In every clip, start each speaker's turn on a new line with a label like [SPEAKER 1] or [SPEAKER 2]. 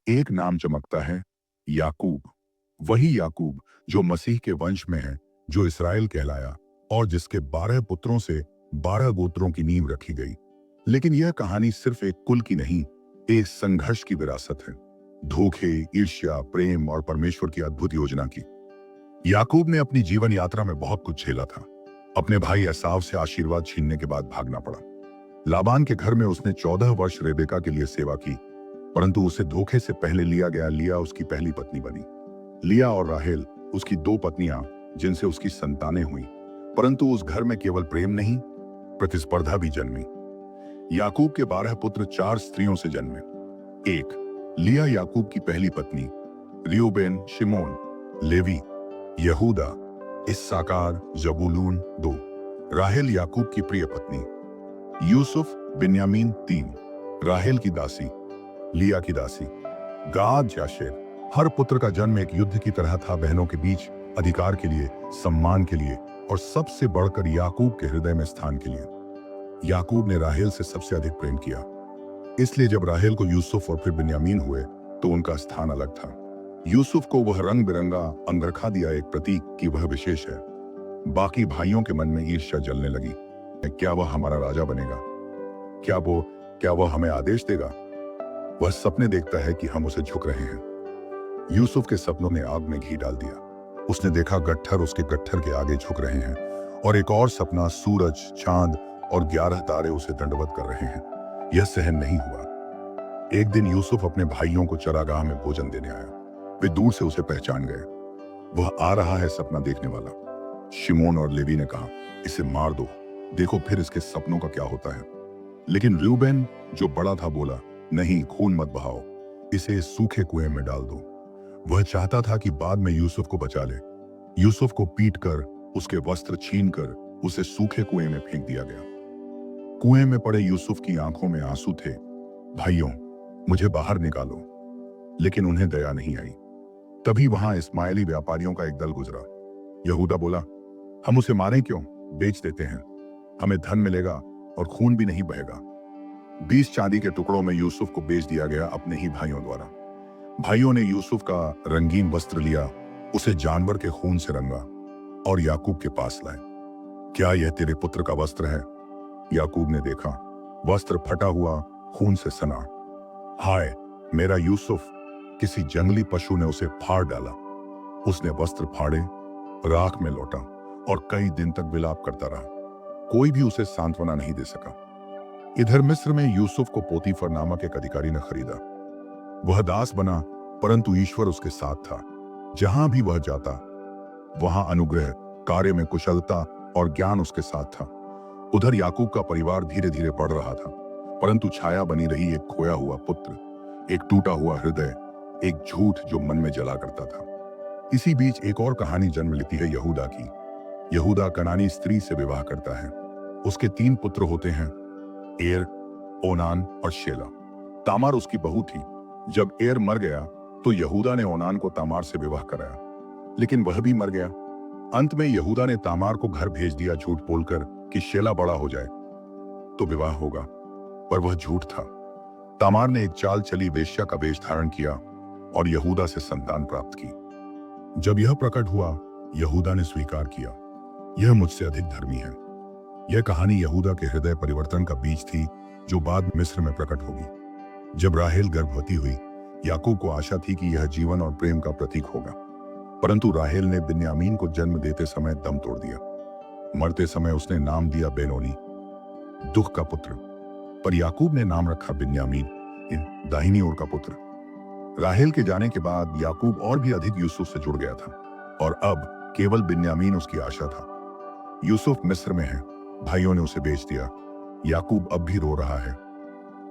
[SPEAKER 1] एक नाम चमकता है, याकूब। वही याकूब जो मसीह के वंश में है, जो इसराइल कहलाया और जिसके 12 पुत्रों से 12 गोत्रों की नींव रखी गई। लेकिन यह कहानी सिर्फ एक कुल की नहीं, एक संघर्ष की विरासत है। धोखे, ईर्ष्या, प्रेम और परमेश्वर की अद्भुत योजना की। याकूब ने अपनी जीवन यात्रा में बहुत कुछ झेला था। अपने भाई एसाव से आशीर्वाद छीनने के बाद भागना पड़ा। लाबान के घर में उसने 14 वर्ष रेबेका के लिए सेवा की, परंतु उसे धोखे से पहले लिया गया। लिया उसकी पहली पत्नी बनी। लिया और राहेल उसकी 2 पत्नियां, जिनसे उसकी संतानें हुई। परंतु उस घर में केवल प्रेम नहीं, प्रतिस्पर्धा भी जन्मी। याकूब के 12 पुत्र 4 स्त्रियों से जन्मे। 1 लिया याकूब की पहली पत्नी, रियूबेन, शिमोन, लेवी, यहूदा, इस्साकार, जबूलून। 2 राहेल याकूब की प्रिय पत्नी, यूसुफ, बिन्यामीन। 3 राहेल की दासी, लिया की दासी, गाद, जाशेर। हर पुत्र का जन्म एक युद्ध की तरह था, बहनों के बीच, अधिकार के लिए, सम्मान के लिए और सबसे बढ़कर याकूब के हृदय में स्थान के लिए। याकूब ने राहेल से सबसे अधिक प्रेम किया, इसलिए जब राहेल को यूसुफ और फिर बिन्यामीन हुए तो उनका स्थान अलग था। यूसुफ को वह रंग बिरंगा अंगरखा दिया, एक प्रतीक कि वह विशेष है। बाकी भाइयों के मन में ईर्ष्या जलने लगी। क्या वह हमारा राजा बनेगा? क्या वह हमें आदेश देगा? वह सपने देखता है कि हम उसे झुक रहे हैं। यूसुफ के सपनों ने आग में घी डाल दिया। उसने देखा गट्ठर उसके गट्ठर के आगे झुक रहे हैं, और एक और सपना, सूरज, चांद और 11 तारे उसे दंडवत कर रहे हैं। यह सहन नहीं हुआ। एक दिन यूसुफ अपने भाइयों को चरागाह में भोजन देने आया। वे दूर से उसे पहचान गए। वह आ रहा है सपना देखने वाला। शिमोन और लेवी ने कहा, इसे मार दो, देखो फिर इसके सपनों का क्या होता है। लेकिन रूबेन जो बड़ा था बोला, नहीं, खून मत बहाओ, इसे सूखे कुएं में डाल दो। वह चाहता था कि बाद में यूसुफ को बचा ले। यूसुफ को पीटकर, उसके वस्त्र छीनकर उसे सूखे कुएं में फेंक दिया गया। कुएं में पड़े यूसुफ की आंखों में आंसू थे। भाइयों, मुझे बाहर निकालो। लेकिन उन्हें दया नहीं आई। तभी वहां इस्माइली व्यापारियों का एक दल गुजरा। यहूदा बोला, हम उसे मारें क्यों? बेच देते हैं, हमें धन मिलेगा और खून भी नहीं बहेगा। 20 चांदी के टुकड़ों में यूसुफ को बेच दिया गया, अपने ही भाइयों द्वारा। भाइयों ने यूसुफ का रंगीन वस्त्र लिया, उसे जानवर के खून से रंगा और याकूब के पास लाए। क्या यह तेरे पुत्र का वस्त्र है? याकूब ने देखा, वस्त्र फटा हुआ, खून से सना। हाय मेरा यूसुफ! किसी जंगली पशु ने उसे फाड़ डाला। उसने वस्त्र फाड़े, राख में लौटा और कई दिन तक विलाप करता रहा। कोई भी उसे सांत्वना नहीं दे सका। इधर मिस्र में यूसुफ को पोतीफर नामक एक अधिकारी ने खरीदा। वह दास बना, परंतु ईश्वर उसके साथ था। जहां भी वह जाता, वहां अनुग्रह, कार्य में कुशलता और ज्ञान उसके साथ था। उधर याकूब का परिवार धीरे धीरे बढ़ रहा था, परंतु छाया बनी रही एक खोया हुआ पुत्र, एक टूटा हुआ हृदय, एक झूठ जो मन में जला करता था। इसी बीच एक और कहानी जन्म लेती है यहूदा की। यहूदा कनानी स्त्री से विवाह करता है। उसके 3 पुत्र होते हैं, एर, ओनान और शेला। तामार उसकी बहू थी। जब एर मर गया तो यहूदा ने ओनान को तामार से विवाह कराया, लेकिन वह भी मर गया। अंत में यहूदा ने तामार को घर भेज दिया, झूठ बोलकर कि शेला बड़ा हो जाए तो विवाह होगा, पर वह झूठ था। तामार ने एक चाल चली, वेश्या का वेश धारण किया और यहूदा से संतान प्राप्त की। जब यह प्रकट हुआ, यहूदा ने स्वीकार किया, यह मुझसे अधिक धर्मी है। यह कहानी यहूदा के हृदय परिवर्तन का बीज थी, जो बाद में मिस्र में प्रकट होगी। जब राहेल गर्भवती हुई, याकूब को आशा थी कि यह जीवन और प्रेम का प्रतीक होगा, परंतु राहेल ने बिन्यामीन को जन्म देते समय दम तोड़ दिया। मरते समय उसने नाम दिया बेनोनी, दुख का पुत्र, पर याकूब ने नाम रखा बिन्यामीन, दाहिनी ओर का पुत्र। राहेल के जाने के बाद याकूब और भी अधिक यूसुफ से जुड़ गया था, और अब केवल बिन्यामीन उसकी आशा था। यूसुफ मिस्र में है, भाइयों ने उसे बेच दिया। याकूब अब भी रो रहा है।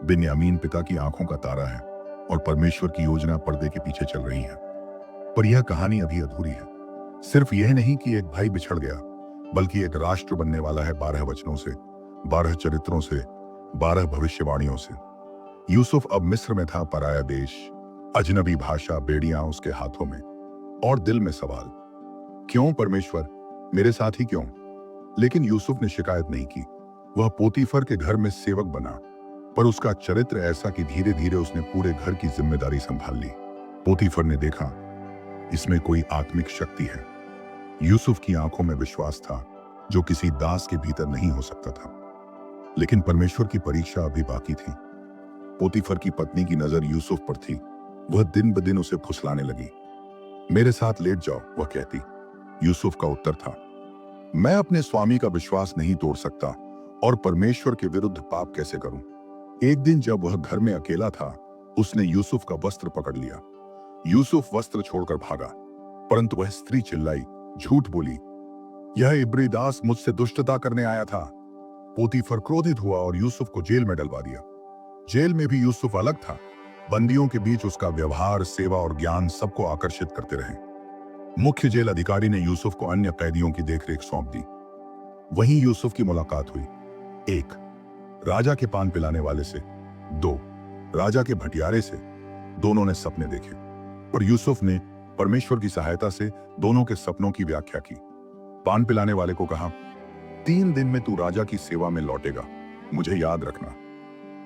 [SPEAKER 1] बिन्यामीन पिता की आंखों का तारा है, और परमेश्वर की योजना पर्दे के पीछे चल रही है। पर यह कहानी अभी अधूरी है। सिर्फ यह नहीं कि एक भाई बिछड़ गया, बल्कि एक राष्ट्र बनने वाला है 12 वचनों से, 12 चरित्रों से, 12 भविष्यवाणियों से। यूसुफ अब मिस्र में था, पराया देश, अजनबी भाषा, बेड़ियां उसके हाथों में, और दिल में सवाल, क्यों परमेश्वर, मेरे साथ ही क्यों? लेकिन यूसुफ ने शिकायत नहीं की। वह पोतीफर के घर में सेवक बना, पर उसका चरित्र ऐसा कि धीरे धीरे उसने पूरे घर की जिम्मेदारी संभाल ली। पोतीफर ने देखा, इसमें कोई आत्मिक शक्ति है। यूसुफ की आंखों में विश्वास था जो किसी दास के भीतर नहीं हो सकता था। लेकिन परमेश्वर की परीक्षा अभी बाकी थी। पोतीफर की पत्नी की नजर यूसुफ पर थी। वह दिन ब दिन उसे फुसलाने लगी। मेरे साथ लेट जाओ, वह कहती। यूसुफ का उत्तर था, मैं अपने स्वामी का विश्वास नहीं तोड़ सकता और परमेश्वर के विरुद्ध पाप कैसे करूं। एक दिन जब वह घर में अकेला था, उसने यूसुफ का वस्त्र पकड़ लिया। यूसुफ वस्त्र छोड़कर भागा, परंतु वह स्त्री चिल्लाई, झूठ बोली, यह इब्री दास मुझसे दुष्टता करने आया था। पोतीफर क्रोधित हुआ और यूसुफ को जेल में डलवा दिया। जेल में भी यूसुफ अलग था। बंदियों के बीच उसका व्यवहार, सेवा और ज्ञान सबको आकर्षित करते रहे। मुख्य जेल अधिकारी ने यूसुफ को अन्य कैदियों की देखरेख सौंप दी। वहीं यूसुफ की मुलाकात हुई। 1. राजा के पान पिलाने वाले से। 2. राजा के भटियारे से। दोनों ने सपने देखे और यूसुफ ने परमेश्वर की सहायता से दोनों के सपनों की व्याख्या की। पान पिलाने वाले को कहा, 3 दिन में तू राजा की सेवा में लौटेगा, मुझे याद रखना।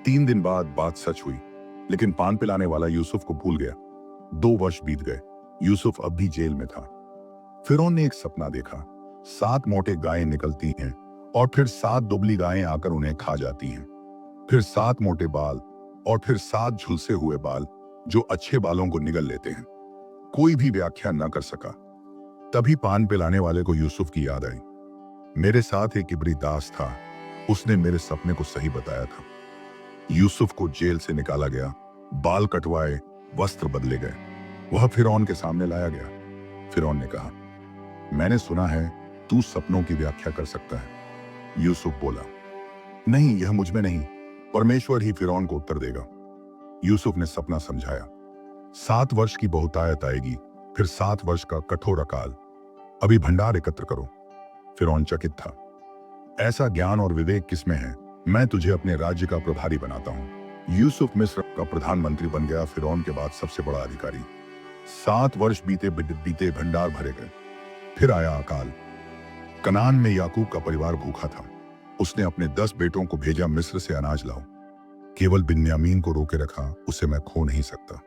[SPEAKER 1] 3 दिन बाद बात सच हुई, लेकिन पान पिलाने वाला यूसुफ को भूल गया। 2 वर्ष बीत गए। यूसुफ अब भी जेल में था। फिरौन ने एक सपना देखा। 7 मोटे गायें निकलती हैं और फिर 7 दुबली गायें आकर उन्हें खा जाती हैं। फिर 7 मोटे बाल और फिर 7 झुलसे हुए बाल जो अच्छे बालों को निगल लेते हैं। कोई भी व्याख्या न कर सका। तभी पान पिलाने वाले को यूसुफ की याद आई। मेरे साथ एक इब्री दास था, उसने मेरे सपने को सही बताया था। यूसुफ को जेल से निकाला गया, बाल कटवाए, वस्त्र बदले गए। वह फिरौन के सामने लाया गया। फिरौन ने कहा, मैंने सुना है तू सपनों की व्याख्या कर सकता है। यूसुफ बोला, नहीं, यह मुझ में नहीं, परमेश्वर ही फिरौन को उत्तर देगा। यूसुफ ने सपना समझाया। 7 वर्ष की बहुतायत आएगी, फिर 7 वर्ष का कठोर अकाल। अभी भंडार एकत्र करो। फिरौन चकित था। ऐसा ज्ञान और विवेक किसमें है? मैं तुझे अपने राज्य का प्रभारी बनाता हूं। यूसुफ मिस्र का प्रधानमंत्री बन गया, फिरौन के बाद सबसे बड़ा अधिकारी। 7 वर्ष बीते भंडार भरे गए। फिर आया अकाल। कनान में याकूब का परिवार भूखा था। उसने अपने 10 बेटों को भेजा, मिस्र से अनाज लाओ। केवल बिन्यामीन को रोके रखा, उसे मैं खो नहीं सकता।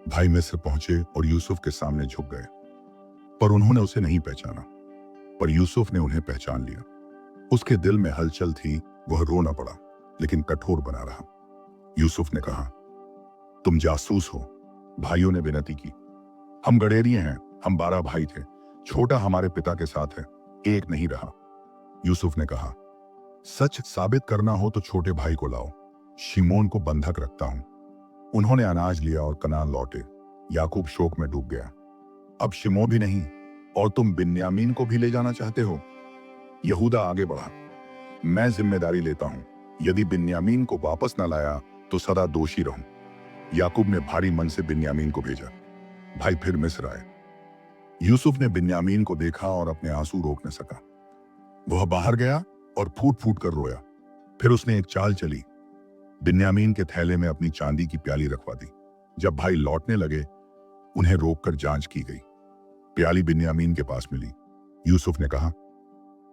[SPEAKER 1] भाई मिस्र पहुंचे और यूसुफ के सामने झुक गए, पर उन्होंने उसे नहीं पहचाना। पर यूसुफ ने उन्हें पहचान लिया। उसके दिल में हलचल थी, वह रो न पड़ा, लेकिन कठोर बना रहा। यूसुफ ने कहा, तुम जासूस हो। भाइयों ने विनती की, हम गडेरिये हैं, हम 12 भाई थे, छोटा हमारे पिता के साथ है, एक नहीं रहा। यूसुफ ने कहा, सच साबित करना हो तो छोटे भाई को लाओ, शिमोन को बंधक रखता हूं। उन्होंने अनाज लिया और कनान लौटे। याकूब शोक में डूब गया। अब शिमोन भी नहीं और तुम बिन्यामीन को भी ले जाना चाहते हो? यहूदा आगे बढ़ा, मैं जिम्मेदारी लेता हूं, यदि बिन्यामीन को वापस न लाया तो सदा दोषी रहूं। याकूब ने भारी मन से बिन्यामीन को भेजा। भाई फिर मिस्र आए। यूसुफ ने बिन्यामीन को देखा और अपने आंसू रोक न सका। वह बाहर गया और फूट फूट कर रोया। फिर उसने एक चाल चली, बिन्यामीन के थैले में अपनी चांदी की प्याली रखवा दी। जब भाई लौटने लगे, उन्हें रोककर जांच की गई। प्याली बिन्यामीन के पास मिली। यूसुफ ने कहा,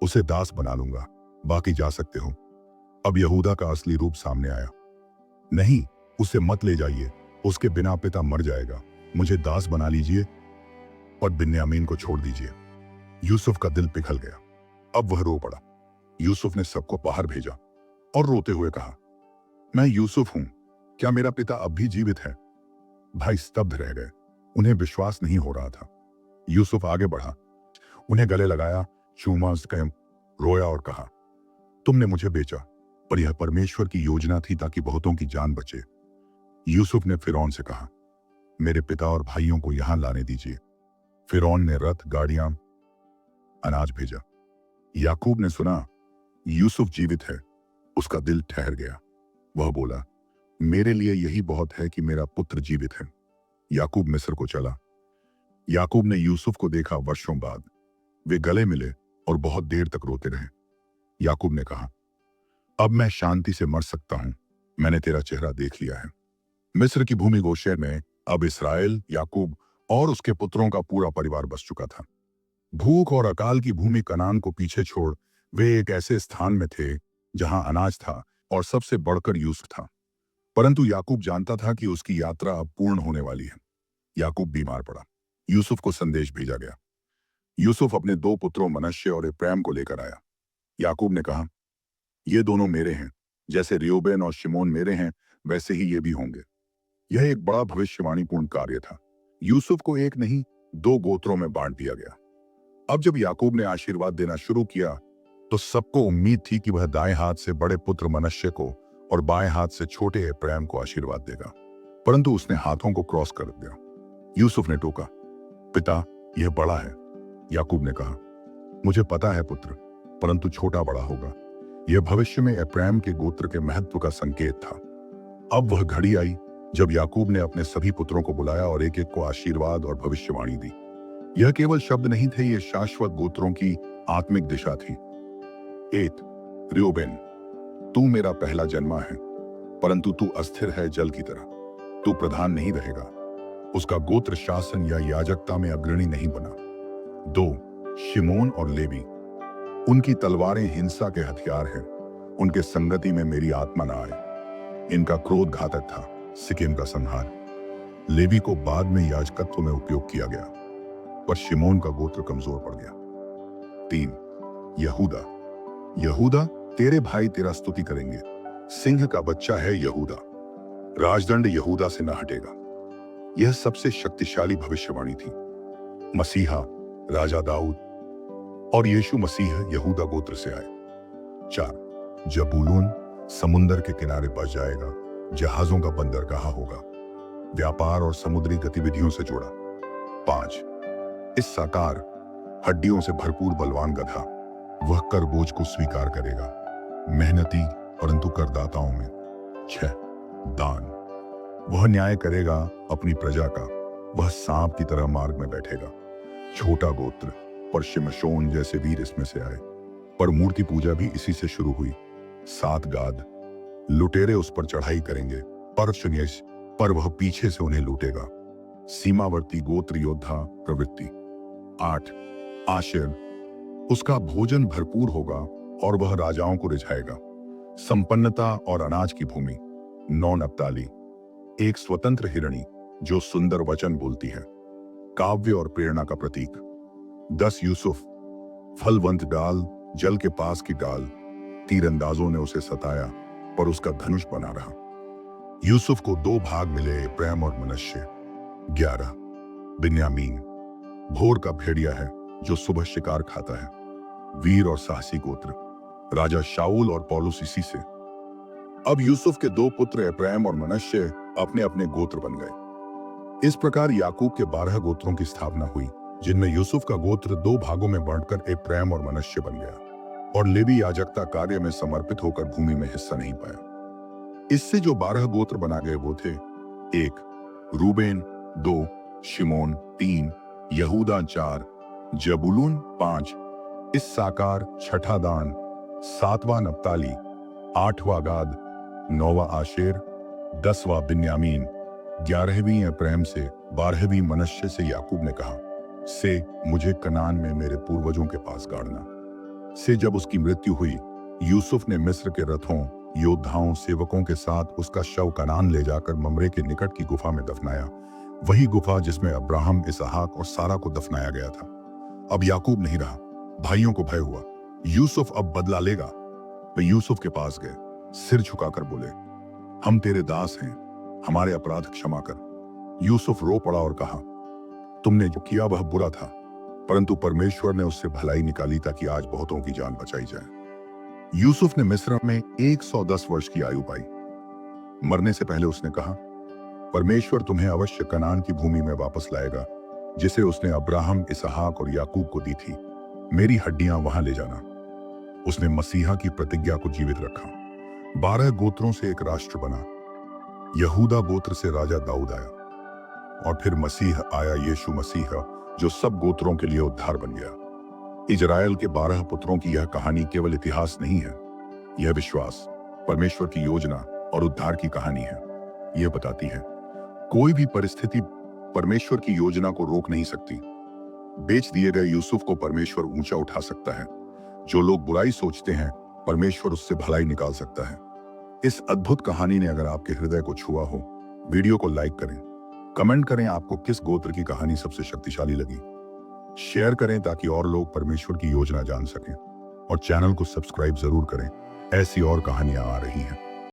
[SPEAKER 1] उसे दास बना लूंगा, बाकी जा सकते हो। अब यहूदा का असली रूप सामने आया। नहीं, उसे मत ले जाइए, उसके बिना पिता मर जाएगा। मुझे दास बना लीजिए और बिन्यामीन को छोड़ दीजिए। यूसुफ का दिल पिघल गया। अब वह रो पड़ा। यूसुफ ने सबको बाहर भेजा और रोते हुए कहा, मैं यूसुफ हूं, क्या मेरा पिता अब भी जीवित है? भाई स्तब्ध रह गए, उन्हें विश्वास नहीं हो रहा था। यूसुफ आगे बढ़ा, उन्हें गले लगाया, चूमा, रोया और कहा, तुमने मुझे बेचा, पर यह परमेश्वर की योजना थी ताकि बहुतों की जान बचे। यूसुफ ने फिरौन से कहा, मेरे पिता और भाइयों को यहां लाने दीजिए। फिरौन ने रथ, गाड़ियां, अनाज भेजा। याकूब ने सुना यूसुफ जीवित है, उसका दिल ठहर गया। वह बोला, मेरे लिए यही बहुत है कि मेरा पुत्र जीवित है। याकूब मिस्र को चला। याकूब ने यूसुफ को देखा वर्षों बाद। वे गले मिले और बहुत देर तक रोते रहे। याकूब ने कहा, अब मैं शांति से मर सकता हूं, मैंने तेरा चेहरा देख लिया है। मिस्र की भूमि गोशेन में अब इसराइल, याकूब और उसके पुत्रों का पूरा परिवार बस चुका था। भूख और अकाल की भूमि कनान को पीछे छोड़ वे एक ऐसे स्थान में थे जहां अनाज था और सबसे बढ़कर यूसुफ था। परंतु याकूब जानता था कि उसकी यात्रा अब पूर्ण होने वाली है। याकूब बीमार पड़ा। यूसुफ को संदेश भेजा गया। यूसुफ अपने दो पुत्रों मनश्शे और एप्रैम को लेकर आया। याकूब ने कहा, ये दोनों मेरे हैं, जैसे रियोबेन और शिमोन मेरे हैं वैसे ही ये भी होंगे। यह एक बड़ा भविष्यवाणीपूर्ण कार्य था। यूसुफ को एक नहीं, दो गोत्रों में बांट दिया गया। अब जब याकूब ने आशीर्वाद देना शुरू किया तो सबको उम्मीद थी कि वह दाएं हाथ से बड़े पुत्र मनश्शे को और बाएं हाथ से छोटे एप्रैम को आशीर्वाद देगा, परंतु उसने हाथों को क्रॉस कर दिया। यूसुफ ने टोका, पिता, यह बड़ा है। याकूब ने कहा, मुझे पता है पुत्र, परंतु छोटा बड़ा होगा। यह भविष्य में एप्रैम के गोत्र के महत्व का संकेत था। अब वह घड़ी आई जब याकूब ने अपने सभी पुत्रों को बुलाया और एक एक को आशीर्वाद और भविष्यवाणी दी। यह केवल शब्द नहीं थे, ये शाश्वत गोत्रों की आत्मिक दिशा थी। 1 रियोबेन, तू मेरा पहला जन्मा है, परंतु तू अस्थिर है जल की तरह। तू प्रधान नहीं रहेगा। उसका गोत्र शासन या याजकता में अग्रणी नहीं बना। 2 शिमोन और लेवी, उनकी तलवारें हिंसा के हथियार हैं। उनके संगति में मेरी आत्मा न आए। इनका क्रोध घातक था, सिक्किम का संहार। लेवी को बाद में याजकत्व में उपयोग किया गया, पर शिमोन का गोत्र कमजोर पड़ गया। 3 यहूदा, यहूदा, तेरे भाई तेरा स्तुति करेंगे। सिंह का बच्चा है यहूदा, राजदंड यहूदा से न हटेगा। यह सबसे शक्तिशाली भविष्यवाणी थी। मसीहा, राजा दाऊद और यीशु मसीह यहूदा गोत्र से आए। 4 जबूलून, समुंदर के किनारे बस जाएगा, जहाजों का बंदरगाह होगा, व्यापार और समुद्री गतिविधियों से जुड़ा। 5 इस्साकार, हड्डियों से भरपूर बलवान गधा, वह कर बोझ को स्वीकार करेगा, मेहनती परंतु करदाताओं में। 6 दान, वह न्याय करेगा अपनी प्रजा का, वह सांप की तरह मार्ग में बैठेगा। छोटा गोत्र, पर शिमशोन जैसे वीर इसमें से आए, पर मूर्ति पूजा भी इसी से शुरू हुई। 7 गाद, लुटेरे उस पर चढ़ाई करेंगे, पर वह पीछे से उन्हें लूटेगा। सीमावर्ती गोत्र योद्धा प्रवृत्ति। 8 आशेर, उसका भोजन भरपूर होगा और वह राजाओं को रिझाएगा, संपन्नता और अनाज की भूमि। 9 नप्ताली, एक स्वतंत्र हिरणी जो सुंदर वचन बोलती है, काव्य और प्रेरणा का प्रतीक। 10 यूसुफ, फलवंत डाल, जल के पास की डाल, तीरंदाजों ने उसे सताया पर उसका धनुष बना रहा। यूसुफ को 2 भाग मिले, एप्रैम और मनश्शे। 11 बिन्यामीन, भोर का भेड़िया है जो सुबह शिकार खाता है, वीर और साहसी गोत्र, राजा शाऊल और पौलुस इसी से। अब यूसुफ के 2 पुत्र एप्रैम और मनश्शे अपने अपने गोत्र बन गए। इस प्रकार याकूब के 12 गोत्रों की स्थापना हुई, जिनमें यूसुफ का गोत्र 2 भागों में बांटकर एप्रैम और मनश्शे बन गया, और लेवी याजकता कार्य में समर्पित होकर भूमि में हिस्सा नहीं पाया। इससे जो 12 गोत्र बना गए वो थे: 1 रूबेन, 2 शिमोन, 3 यहूदा, 4 जबूलून, 5 इस्साकार, 6 दान, 7वां नप्ताली, 8वां गाद, 9वां आशेर, 10वां बिन्यामीन, 11वीं एप्रैम से, 12वीं मनश्शे से। याकूब ने कहा, से मुझे कनान में मेरे पूर्वजों के पास गाड़ना। से जब उसकी मृत्यु हुई, यूसुफ ने मिस्र के रथों, योद्धाओं, सेवकों के साथ उसका शव कनान ले जाकर ममरे के निकट की गुफा में दफनाया, वही गुफा जिसमें अब्राहम, इसहाक और सारा को दफनाया गया था। अब याकूब नहीं रहा, भाइयों को भय हुआ, यूसुफ अब बदला लेगा। वे यूसुफ के पास गए, सिर झुकाकर बोले, हम तेरे दास हैं, हमारे अपराध क्षमा कर। यूसुफ रो पड़ा और कहा, तुमने जो किया वह बुरा था, परंतु परमेश्वर ने उससे भलाई निकाली ताकि आज बहुतों की जान बचाई जाए। यूसुफ ने मिस्र में 110 वर्ष की आयु पाई। मरने से पहले उसने कहा, परमेश्वर तुम्हें अवश्य कनान की भूमि में वापस लाएगा, जिसे उसने अब्राहम, इसहाक और याकूब को दी थी। मेरी हड्डियां वहां ले जाना। उसने मसीहा की प्रतिज्ञा को जीवित रखा। 12 गोत्रों से एक राष्ट्र बना। यहूदा गोत्र से राजा दाऊद आया, और फिर मसीह आया, यीशु मसीह, जो सब गोत्रों के लिए उद्धार बन गया। इजराइल के 12 पुत्रों की यह कहानी केवल इतिहास नहीं है, यह विश्वास, परमेश्वर की योजना और उद्धार की कहानी है। यह बताती है, कोई भी परिस्थिति परमेश्वर की योजना को रोक नहीं सकती। बेच दिए गए यूसुफ को परमेश्वर ऊंचा उठा सकता है। जो लोग बुराई सोचते हैं, परमेश्वर उससे भलाई निकाल सकता है। इस अद्भुत कहानी ने अगर आपके हृदय को छुआ हो, वीडियो को लाइक करें, कमेंट करें आपको किस गोत्र की कहानी सबसे शक्तिशाली लगी, शेयर करें ताकि और लोग परमेश्वर की योजना जान सकें, और चैनल को सब्सक्राइब जरूर करें। ऐसी और कहानियां आ रही हैं।